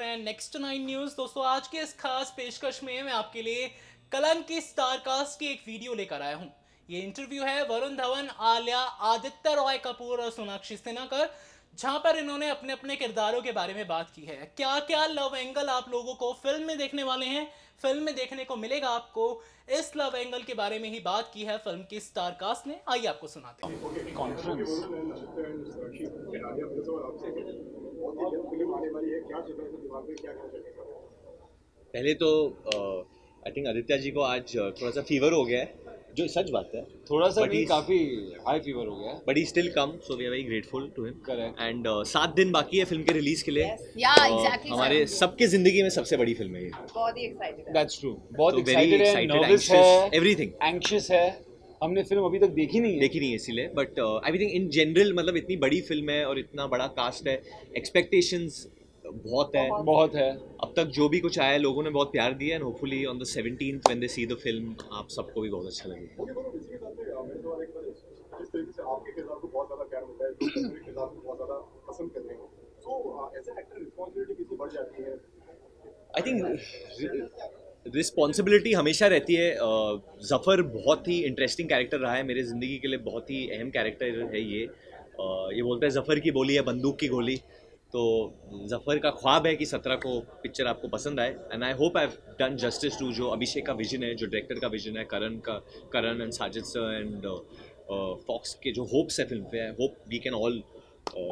हैं next 9 news. दोस्तों आज के इस खास पेशकश में मैं आपके लिए कलंक की स्टार कास्ट की एक वीडियो लेकर आया हूं। ये इंटरव्यू है वरुण धवन, आलिया, आदित्य रॉय कपूर और सोनाक्षी सिन्हा का, जहां पर इन्होंने अपने अपने किरदारों के बारे में बात की है। क्या क्या लव एंगल आप लोगों को फिल्म में देखने वाले हैं, फिल्म में देखने को मिलेगा आपको, इस लव एंगल के बारे में ही बात की है फिल्म की स्टार कास्ट ने। आइए आपको सुनाते हैं। कॉन्फ्रेंस पहले तो आई थिंक आदित्य जी को आज थोड़ा सा फीवर हो गया है, जो सच बात है। थोड़ा सा But नहीं, he's- काफी हाई फीवर हो गया है। But he still come, so we are very grateful to him. Correct. And 7 दिन बाकी है फिल्म के रिलीज के लिए। Yeah, exactly, हमारे sir. सबके जिंदगी में सबसे बड़ी फिल्म है ये। बहुत ही एक्साइटेड है। That's true. बहुत So very एक्साइटेड है, excited, नर्वस anxious, है, everything. एंग्शियस है। हमने फिल्म अभी तक देखी नहीं है। देखी नहीं है इसीलिए, but I think in general मतलब इतनी बड़ी फिल्म है और इतना बड़ा कास्ट है, एक्सपेक्टेशंस बहुत है। बहुत है। अब तक जो भी कुछ आया है लोगों ने बहुत प्यार दिया है, and hopefully on the 17th when they see the film आप सबको भी बहुत अच्छा लगेगा। जिस तरीके से आपके किरदार को बहुत ज़्यादा प्यार मिलता है, लोग दूसरे किरदार को बहुत ज़्यादा पसंद कर रहे हैं, तो एज ए एक्टर रिस्पॉन्सिबिलिटी कितनी बढ़ जाती है? आई थिंक रिस्पॉन्सिबिलिटी हमेशा रहती है। ज़फ़र बहुत ही इंटरेस्टिंग कैरेक्टर रहा है मेरे ज़िंदगी के लिए, बहुत ही अहम कैरेक्टर है ये। ये बोलते हैं ज़फ़र की बोली है बंदूक की गोली, तो ज़फ़र का ख्वाब है कि 17 को पिक्चर आपको पसंद आए, and I hope I have done justice to जो अभिषेक का विजन है, जो डायरेक्टर का विजन है, Karan and Sajid sir and Fox के जो होप्स है फिल्म पे। I hope we can all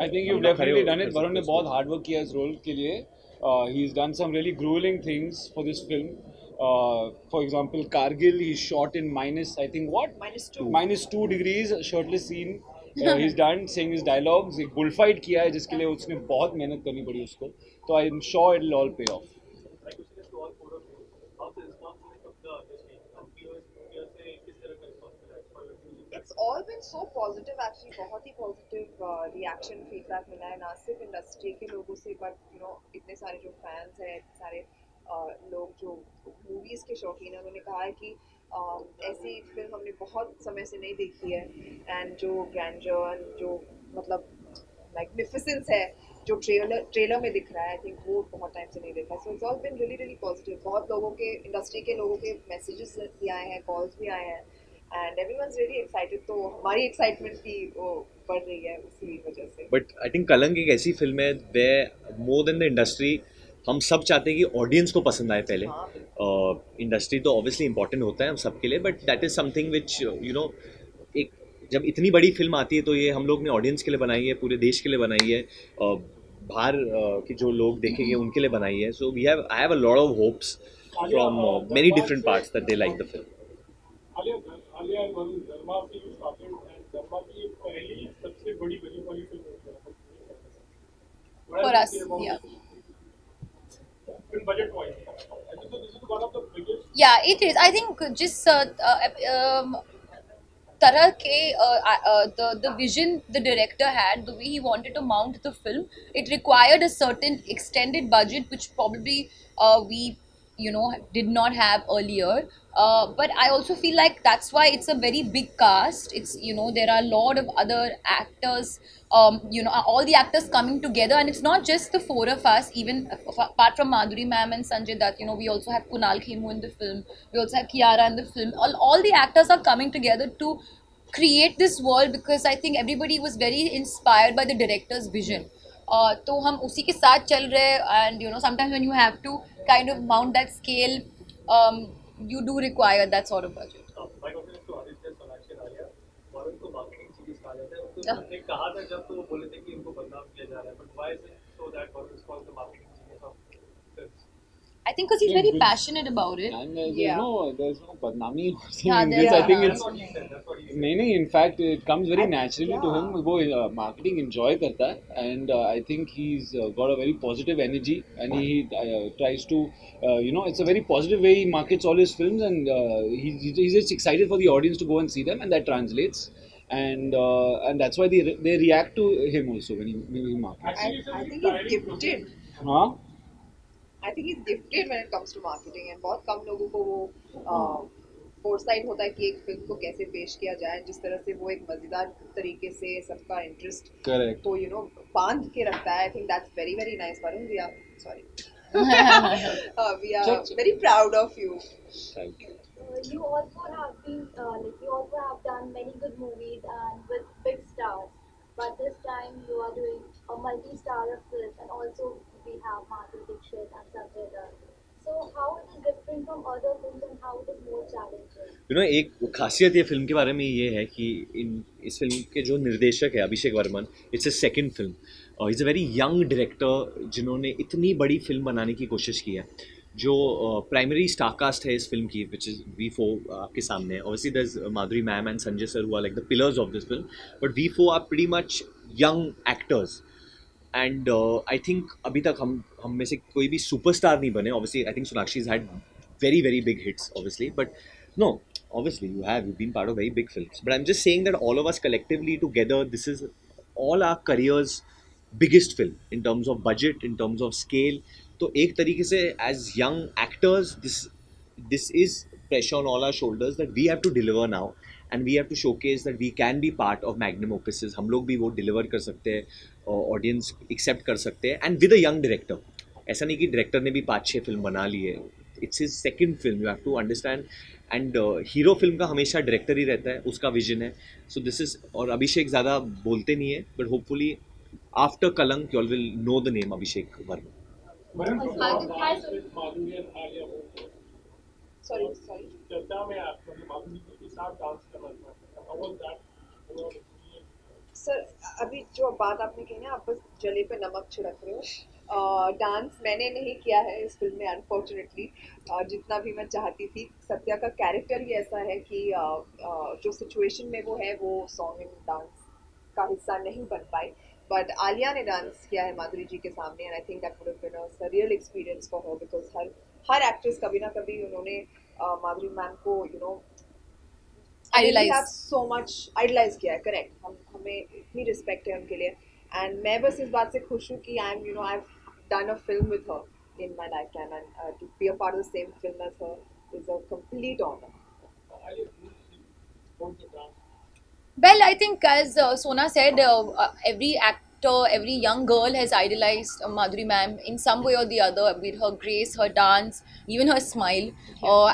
I think you definitely done it. Varun ने बहुत हार्ड वर्क किया इस रोल के लिए। He is done some really gruelling things for this film. For example Kargil he shot in minus, I think what -2 degrees shirtless scene he is done saying his dialogues. एक bull fight किया है जिसके लिए उसने बहुत मेहनत करनी पड़ी उसको, तो I am sure it will all पे of. It's all been so positive actually, बहुत ही positive reaction feedback मिला है, ना सिर्फ इंडस्ट्री के लोगों से बट इतने सारे जो फैंस हैं, इतने सारे लोग जो मूवीज़ के शौकीन हैं, उन्होंने कहा है कि ऐसी फिल्म हमने बहुत समय से नहीं देखी है, एंड जो ग्रैंडर जो मतलब मैग्निफिसेंस है जो ट्रेलर में दिख रहा है, आई थिंक वो बहुत टाइम से नहीं देखा। So it's all been really really positive. बहुत लोगों के, इंडस्ट्री के लोगों के मैसेजेस भी आए हैं, कॉल्स भी आए हैं, एंड एवरीवनस रियली एक्साइटेड। तो हमारी एक्साइटमेंट भी वो बढ़ रही है उसी वजह से। बट आई थिंक कलंक एक ऐसी फिल्म है वे मोर देन द इंडस्ट्री हम सब चाहते हैं कि ऑडियंस को पसंद आए पहले। इंडस्ट्री तो ऑब्वियसली इंपॉर्टेंट होता है हम सबके लिए, but that is something which एक जब इतनी बड़ी फिल्म आती है तो ये हम लोग ने ऑडियंस के लिए बनाई है, पूरे देश के लिए बनाई है, बाहर के जो लोग देखेंगे उनके लिए बनाई है। So I have a lot of hopes from many different parts that they like the film. Alia और वरुण, धर्मा की जो स्टार्टेड एंड धर्मा की पहली सबसे बड़ी बजट वाली film For us, yeah. Film budget wise, I think this is one of the biggest. Yeah, it is. I think just तरह के the vision the director had, the way he wanted to mount the film, it required a certain extended budget which probably we did not have earlier. But I also feel like that's why it's a very big cast. It's there are a lot of other actors, all the actors coming together, and it's not just the four of us. Even apart from Madhuri ma'am and Sanjay Dutt, we also have Kunal Khemu in the film. We also have Kiara in the film. All the actors are coming together to create this world because I think everybody was very inspired by the director's vision. तो हम उसी के साथ चल रहे हैं, and sometimes when you have to kind of mount that scale, you do require that sort of budget. My question is to Aditya, Sonakshi and Alia. Varun को marketing चीज कहा जाता है, उसको हमने कहा था जब तो वो बोले थे कि इनको बदनाम किया जा रहा है, but why is it so that Varun is called the marketing genius of films? I think because he's very passionate about it. And there's Yeah. there's no badnami Yeah, in there this. I are. think That's it's what he said. That's what he said. नहीं, in fact it comes very naturally to him. वो marketing enjoy करता है, and I think he's got a very positive energy, and he tries to it's a very positive way he markets all his films, and he's just excited for the audience to go and see them, and that translates, and that's why they react to him also when he markets. I think he's gifted. हाँ, I think he's gifted when it comes to marketing, and बहुत कम लोगों को वो foresight होता है कि एक film को कैसे पेश किया जाए, जिस तरह से वो एक मजेदार तरीके से सबका इंटरेस्ट correct. तो बांध के रखता है। I think that's very very nice. Varun भैया, sorry. We are very proud of you. Thank you. You also have been you also have done many good movies and with big stars, but this time you are doing a multi-star film, and also we have Madhuri Dixit and Sanjay Dutt. So how it is different from other films and how it is more challenging? एक खासियत ये film के बारे में ये है कि इस फिल्म के जो निर्देशक है Abhishek Varman, it's a second film, is a very young director जिन्होंने इतनी बड़ी फिल्म बनाने की कोशिश की है. जो प्राइमरी स्टारकास्ट है इस फिल्म की, विच इज़ V4 आपके सामने है. Obviously there is Madhuri ma'am and Sanjay sir who are like the pillars of this film, but V4 are pretty much young actors. And I think अभी तक हम में से कोई भी सुपरस्टार नहीं बने. Obviously I think Sonakshi has had very very big hits obviously, but no, obviously you've been part of very big films, but I'm just saying that all of us collectively together, this is all our careers biggest film in terms of budget, in terms of scale. तो एक तरीके से as young actors this is pressure on all our shoulders that we have to deliver now, and we have to showcase that we can be part of magnum opuses. हम लोग भी वो deliver कर सकते हैं, audience accept कर सकते हैं, and with a young director. ऐसा नहीं कि डायरेक्टर ने भी 5-6 फिल्म बना ली है. It's his second film, you have to understand. And hero film का हमेशा डायरेक्टर ही रहता है, उसका विजन है. सो दिस इज, और अभिषेक ज़्यादा बोलते नहीं है, बट होपफुली आफ्टर कलंक you all will know the name Abhishek Verma. Sorry. चर्चा में आप माधुरी के साथ डांस करना चाहते हैं. How was that? सर, अभी जो बात आपने कही ना, आप बस जले पे नमक छिड़क रहे हो. डांस मैंने नहीं किया है इस फिल्म में अनफॉर्चुनेटली, जितना भी मैं चाहती थी. सत्या का कैरेक्टर ही ऐसा है कि जो सिचुएशन में वो है वो सॉन्ग एंड डांस का हिस्सा नहीं बन पाई. बट आलिया ने डांस किया है माधुरी जी के सामने, and I think that would have been a surreal experience for her, because हर एक्ट्रेस कभी ना कभी उन्होंने माधुरी मैम को Idolize. so much idolize किया है. करेक्ट, हमें इतनी रिस्पेक्ट है उनके लिए, एंड मैं बस इस बात से खुश हूँ कि I've done a film with her in my lifetime, and to be a part of the same film as her is a complete honor. Well, I think as Sona said, every actor, every young girl has idolized Madhuri ma'am in some way or the other, with her grace, her dance, even her smile.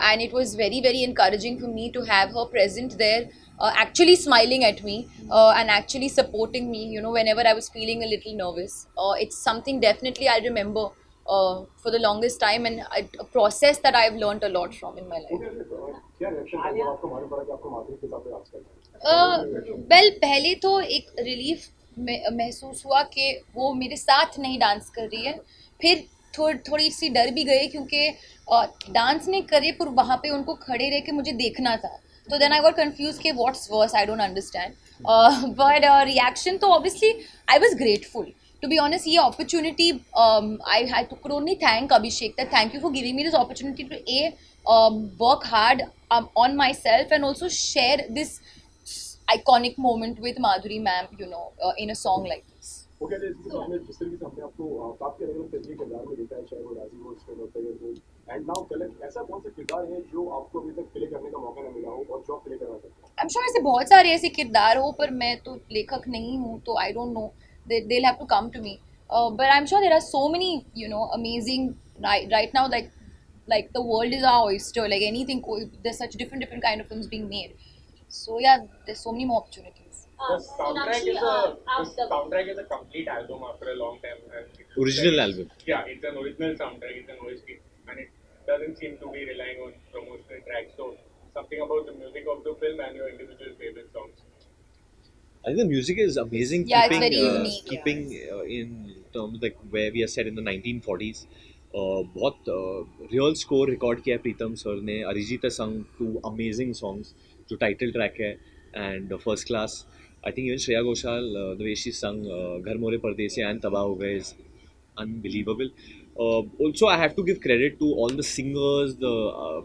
And it was very, very encouraging for me to have her present there, actually smiling at me and actually supporting me, whenever I was feeling a little nervous. It's something definitely I remember for the longest time, and a process that I've learned a lot from in my life. Well पहले तो एक relief महसूस हुआ कि वो मेरे साथ नहीं डांस कर रही है. फिर थोड़ी सी डर भी गई, क्योंकि डांस नहीं करे पर वहाँ पे उनको खड़े रह के मुझे देखना था. तो देन आई गॉट कंफ्यूज कि what's worse, I don't understand. But reaction तो obviously I was grateful. To be honest, ये opportunity, I could only thank Abhishek, that thank you for giving me this opportunity to work hard on myself, and also share this iconic moment with Madhuri ma'am, in a song like this. Okay, जिस तरीके से हमने आपको काफी अलग अलग तरीके के किरदार में देखा है, चाहे वो राजी हो, स्टेप होते हो, एंड नाउ कलंक, ऐसा कौन सा किरदार है जो आपको अभी तक प्ले करने का मौका न मिला हो और जो आप प्ले करना चाहते हैं? I'm sure ऐसे बहुत सारे ऐसे किरदार हो, पर मैं तो लेखक नहीं हूँ, तो I don't know. They'll have to come to me. But I'm sure there are so many, amazing right now. Like the world is our oyster. Like anything, there's such different kind of films being made. So yeah, there's so many more opportunities. The soundtrack is a complete album after a long time. And Original album. Yeah, it's an original soundtrack. It's an OST, and it doesn't seem to be relying on promotional tracks. So something about the music of the film and your individual favorite songs. I think the music is amazing. Yeah, it's very unique. Keeping in terms like where we are set in the 1940s. बहुत real score record किया है प्रीतम sir ने. अरिजीत संग 2 amazing songs, जो title track है and first class. I think even Shreya Ghoshal, the way she संग घर मोरे परदेसी एंड तबाह हो गए is unbelievable. Also, I have to give credit to all the singers, the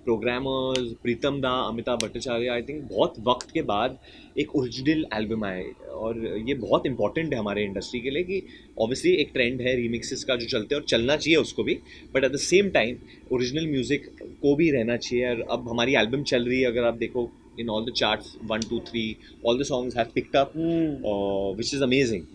programmers, Pritam Da, Amitabh Bhattacharya. I think बहुत वक्त के बाद एक ओरिजिनल एल्बम आए, और ये बहुत इंपॉर्टेंट है हमारे इंडस्ट्री के लिए कि ऑब्वियसली एक ट्रेंड है रीमिक्सेस का जो चलते हैं, और चलना चाहिए उसको भी, but at the same time original music को भी रहना चाहिए. और अब हमारी एल्बम चल रही है, अगर आप देखो in all the charts 1, 2, 3, all the songs have picked up, which is amazing,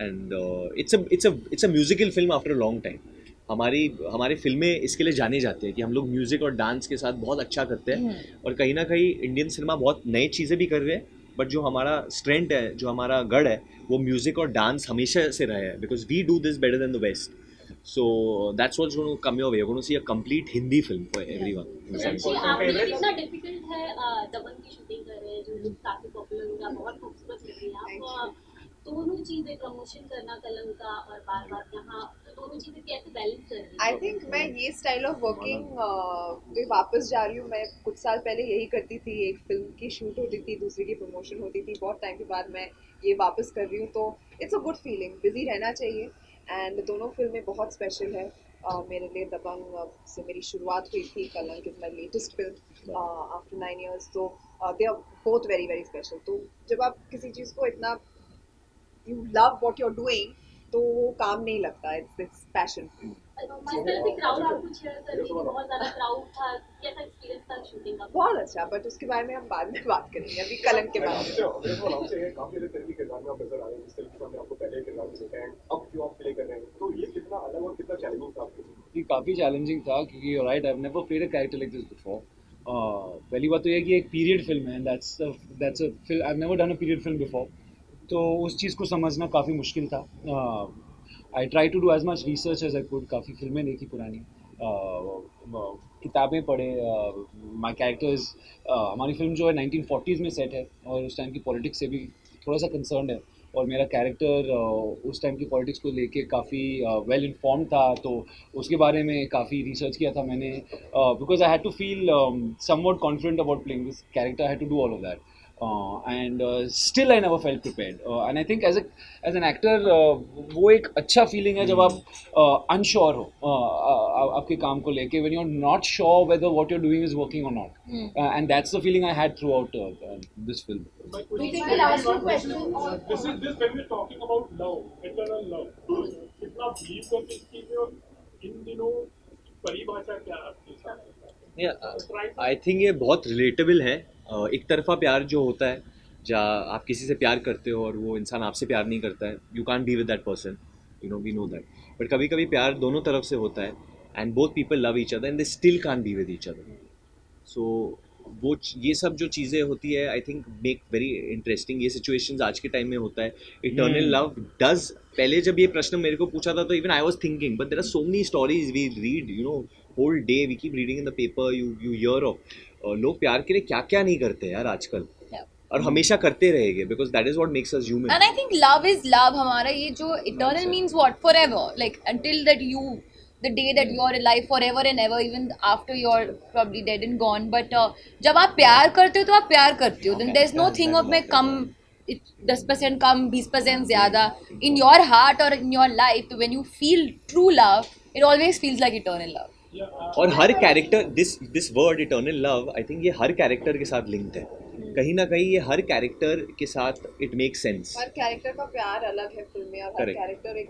and it's a musical film after a long time. हमारी फिल्में इसके लिए जानी जाती है कि हम लोग म्यूज़िक और डांस के साथ बहुत अच्छा करते हैं, और कहीं ना कहीं इंडियन सिनेमा बहुत नई चीज़ें भी कर रहे हैं, बट जो हमारा स्ट्रेंथ है, जो हमारा गढ़ है, वो म्यूज़िक और डांस हमेशा से रहा है, because we do this better than the West. So that's what's going to come your way. You're going to see a complete Hindi film for everyone. in the sense. आपके लिए कितना difficult है दबंग की shooting कर रहे हैं जो look काफी पॉपुलर होगा, बहुत खूबसूरत लग रही है आप, दोनों चीजें प्रमोशन करना कलंक का और बार बार यहाँ, दोनों चीजें कैसे बैलेंस कर रही हैं? आई थिंक मैं ये स्टाइल ऑफ वर्किंग वापस जा रही हूँ. मैं कुछ साल पहले यही करती थी, एक फिल्म की शूट होती थी, दूसरी की प्रमोशन होती थी, बहुत टाइम के बाद मैं ये वापस कर रही हूँ, तो it's a good feeling. Busy रहना चाहिए. एंड दोनों फिल्में बहुत स्पेशल है मेरे लिए. दबंग से मेरी शुरुआत हुई थी, Kalank is my latest film after 9 years. तो they are both very very special. तो जब आप किसी चीज़ को इतना you love what you are doing, तो वो काम नहीं लगता. It's passion. जिस तरह से क्राउड आपको शेयर कर रही थी, बहुत ज्यादा क्राउड था, कैसा एक्सपीरियंस था शूटिंग का? बहुत अच्छा, बट उसके बारे में हम बाद में बात करेंगे. अभी कलंक के बारे में. काफी अलग तरह के किरदार में आप नजर आ रहे हैं, जिस तरीके से हमने आपको पहले किरदार में देखा है, अब जो आप प्ले कर रहे हैं, तो ये कितना अलग और कितना चैलेंजिंग था आपके लिए? ये काफ़ी चैलेंजिंग था, क्योंकि you right, I have never played a character like this before. पहली बात तो ये है कि एक पीरियड फिल्म है, that's a film, I have never done a period film before. तो उस चीज़ को समझना काफ़ी मुश्किल था. I try to do as much research as I could. काफ़ी फिल्में देखी पुरानी, किताबें पढ़े. माई कैरेक्टर्स, हमारी फिल्म जो है 1940s में सेट है, और उस टाइम की पॉलिटिक्स से भी थोड़ा सा कंसर्न है, और मेरा कैरेक्टर उस टाइम की पॉलिटिक्स को लेके काफ़ी वेल इन्फॉर्म था. तो उसके बारे में काफ़ी रिसर्च किया था मैंने, because I had to feel somewhat confident about playing this character. I had to do all of that. And still I never felt prepared. And I think as an actor, वो एक अच्छा feeling है जब आप unsure हो आपके काम को लेके, when you're not sure whether what you're doing is working or not. And that's the feeling I had throughout this film. This film is talking about love, eternal love. कितना believe करते इस चीज में, और इन दिनों परिभाषा क्या है आपके साथ? आई थिंक ये बहुत रिलेटेबल है. एक तरफा प्यार जो होता है, जहाँ आप किसी से प्यार करते हो और वो इंसान आपसे प्यार नहीं करता है, you can't be with that person, you know, we know that. But कभी कभी प्यार दोनों तरफ से होता है, and both people love each other and they still can't be with each other. So वो ये सब जो चीज़ें होती है, I think make very interesting. ये सिचुएशंस आज के टाइम में होता है. इटर्नल लव डज, पहले जब ये प्रश्न मेरे को पूछा था तो even I was thinking, but there are so many stories we read, you know, whole day we keep reading in the paper, you hear of लोग प्यार के लिए क्या क्या नहीं करते यार आजकल, और हमेशा करते रहेंगे, because that is what makes us human. And I think love is love. हमारा ये जो eternal means what, forever, like until that you, the day that you are alive, forever and ever, even after you're probably dead and gone. But जब आप प्यार करते हो तो आप प्यार करते हो. then there's no thing of मैं कम 10% कम 20% ज़्यादा in your heart or in your life. तो when you feel true love, it always feels like eternal love. और हर character, this word eternal love, I think ये हर कैरेक्टर के साथ linked है. कहीं ना कहीं ये हर कैरेक्टर के साथ it make sense. Her character का प्यार अलग है फिल्म में, और हर Correct. कैरेक्टर एक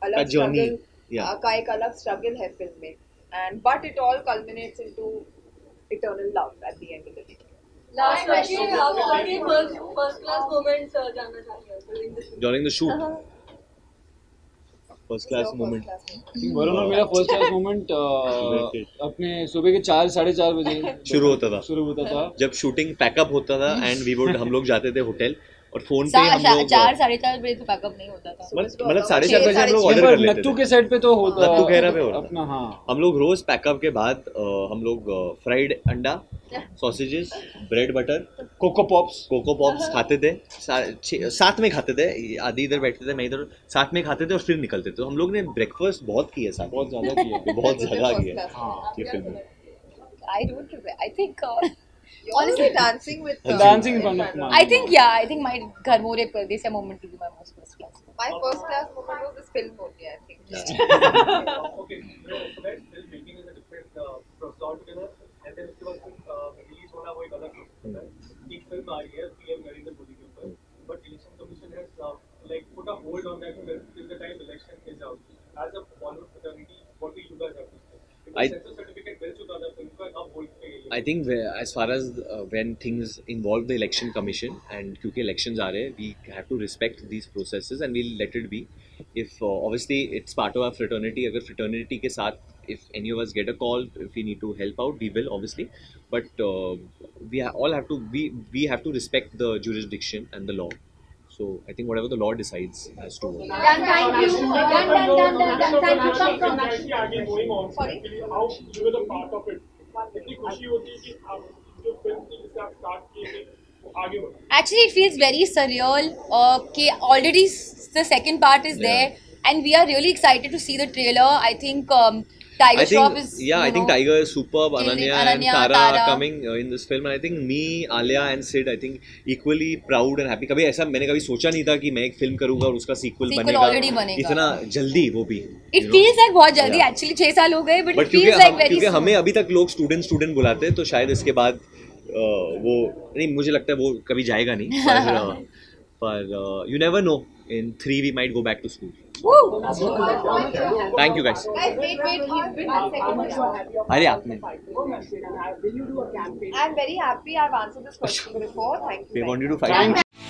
अलग journey, स्ट्रगल yeah. का एक अलग स्ट्रगल है फिल्म में. And but it all कल्मिनेट्स into eternal love at the end of the day. Last question, आपके फर्स्ट क्लास मोमेंट्स जानना चाहिए during the shoot. First class moment, Varun और मेरा फर्स्ट क्लास मोमेंट अपने सुबह के 4-4:30 बजे शुरू होता था था. जब शूटिंग पैकअप होता था, एंड वी वुड, हम लोग जाते थे होटल, और फोन पे हम लोग 4-4:30 बजे तो पैकअप नहीं होता था. मतलब 4:30 बजे हम लोग ऑर्डर कर लेते नत्तू थे. के सेट पे तो होता, नत्तू खेरा पे होता अपना. हाँ, हम लोग रोज पैकअप के बाद हम लोग फ्राइड अंडा, sausages, bread butter, Coco Pops खाते थे. साथ में खाते थे, आदि इधर बैठते थे, मैं इधर, साथ में खाते थे और फिर निकलते थे. तो हम लोग ने ब्रेकफास्ट बहुत किया साथ, बहुत ज़्यादा किया. बहुत ज़्यादा किया हाँ, ये फिल्म में. I don't remember. I think Honestly, dancing with dancing is one of my. I think my Gharmore Pardesiya moment will be my most first class. my first class moment was this film only, I think. Okay, so that film making is a different process altogether, and then उसके बाद release होना वो एक अलग होता है. एक film आ रही है PM नरेंद्र मोदी के ऊपर, but election commission has like put a hold on that film till the time election is out. As a Bollywood fraternity, what do you guys have to say? Because censor certificate मिल चुका था film को, अब बोल पे I think as far as when things involve the election commission and क्योंकि elections आ रहे हैं, we have to respect these processes and we'll let it be. If obviously it's part of our fraternity, अगर fraternity के साथ if any of us get a call, if we need to help out, we will obviously. But all have to we have to respect the jurisdiction and the law. So I think whatever the law decides has to work. Done, thank you. Done. Thank you. Come from. आगे going on, Sorry? how you were the part of it. इतनी खुशी होती है कि आप जो film थी जिसे आप स्टार्ट किए थे वो आगे बढ़े. Actually, it feels very surreal. Okay, already the second part is there, and we are really excited to see the trailer. I think Tiger Shroff is. I think Tiger is superb. killing Ananya and Tara coming in this film, and I think me, Alia and Sid, I think equally proud and happy. कभी ऐसा मैंने कभी सोचा नहीं था कि मैं एक फिल्म करूँगा और उसका सीक्वल already बनेगा बनेगा. इतना जल्दी वो भी. It feels like बहुत जल्दी. Actually 6 साल हो गए, but it feels like very क्योंकि soon. हमें अभी तक लोग स्टूडेंट बुलाते हैं, तो शायद इसके बाद वो नहीं, मुझे लगता है वो कभी जाएगा नहीं. पर you never know. In 3 we might go back to school. Woo! Thank you guys. Guys, wait, he's been one second. अरे आपने. I'm very happy I've answered this question before. Thank you. They want you to very much. fight.